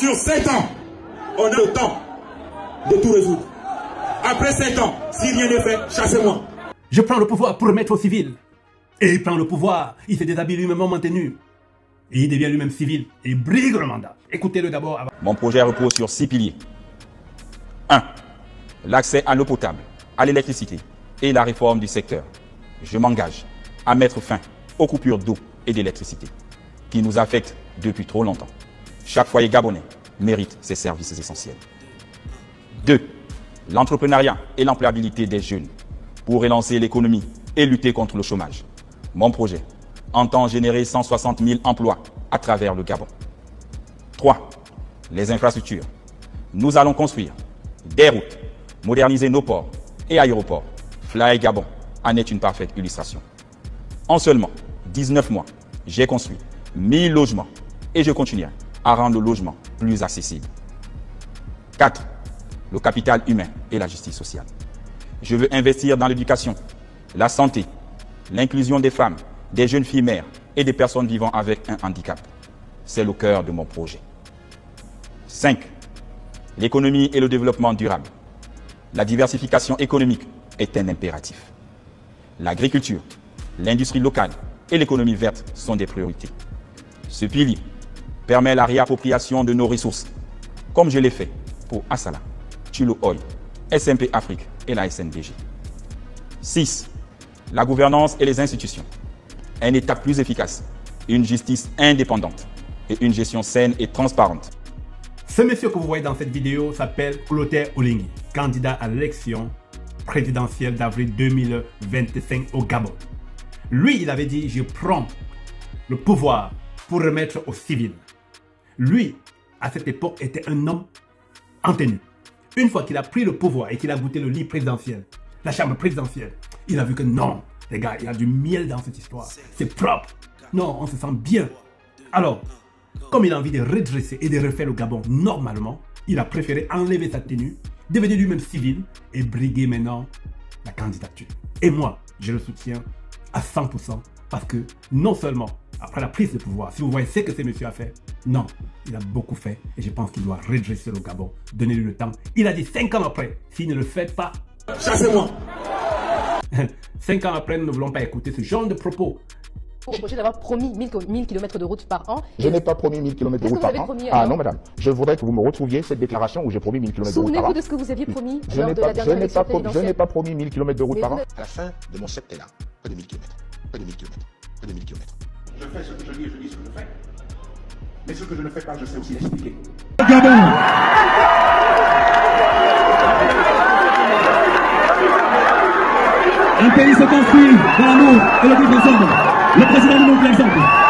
Sur 7 ans, on a le temps de tout résoudre. Après 7 ans, si rien n'est fait, chassez-moi. Je prends le pouvoir pour remettre au civil. Et il prend le pouvoir, il se déshabille lui-même en maintenu. Et il devient lui-même civil et il brigue le mandat. Écoutez-le d'abord avant. Mon projet repose sur 6 piliers. 1. L'accès à l'eau potable, à l'électricité et la réforme du secteur. Je m'engage à mettre fin aux coupures d'eau et d'électricité qui nous affectent depuis trop longtemps. Chaque foyer gabonais mérite ces services essentiels. 2. L'entrepreneuriat et l'employabilité des jeunes pour relancer l'économie et lutter contre le chômage. Mon projet entend générer 160 000 emplois à travers le Gabon. 3. Les infrastructures. Nous allons construire des routes, moderniser nos ports et aéroports. Fly Gabon en est une parfaite illustration. En seulement 19 mois, j'ai construit 1000 logements et je continuerai à rendre le logement plus accessible. 4. Le capital humain et la justice sociale. Je veux investir dans l'éducation, la santé, l'inclusion des femmes, des jeunes filles mères et des personnes vivant avec un handicap. C'est le cœur de mon projet. 5. L'économie et le développement durable. La diversification économique est un impératif. L'agriculture, l'industrie locale et l'économie verte sont des priorités. Ce pilier permet la réappropriation de nos ressources, comme je l'ai fait pour Assala, Tullow Oil, SMP Afrique et la SNDG. 6. La gouvernance et les institutions. Un État plus efficace, une justice indépendante et une gestion saine et transparente. Ce monsieur que vous voyez dans cette vidéo s'appelle Clotaire Oligui, candidat à l'élection présidentielle d'avril 2025 au Gabon. Lui, il avait dit, je prends le pouvoir pour remettre aux civils. Lui, à cette époque, était un homme en tenue. Une fois qu'il a pris le pouvoir et qu'il a goûté le lit présidentiel, la chambre présidentielle, il a vu que non, les gars, il y a du miel dans cette histoire. C'est propre. Non, on se sent bien. Alors, comme il a envie de redresser et de refaire le Gabon normalement, il a préféré enlever sa tenue, devenir lui-même civil et briguer maintenant la candidature. Et moi, je le soutiens à 100% parce que non seulement après la prise de pouvoir, si vous voyez ce que ce monsieur a fait, non, il a beaucoup fait et je pense qu'il doit redresser le Gabon, donner-lui le temps. Il a dit 5 ans après, s'il ne le fait pas, Chassez-moi. 5 ans après, nous ne voulons pas écouter ce genre de propos. Vous reprochez d'avoir promis 1000 km de route par an. Je n'ai pas promis 1000 km de route par an. Ah non, madame. Je voudrais que vous me retrouviez cette déclaration où j'ai promis 1000 km de route par an. Souvenez-vous de ce que vous aviez promis lors de la dernière élection présidentielle. Je n'ai pas promis 1000 km de route par an. À la fin de mon septennat, pas de 1000 km. Pas de 1000 km. Pas de 1000 km. Je fais ce que je dis, je dis ce que je fais. Mais ce que je ne fais pas, je sais aussi l'expliquer. Un pays se construit dans l'amour et le vivre ensemble. Le président nous montre l'exemple.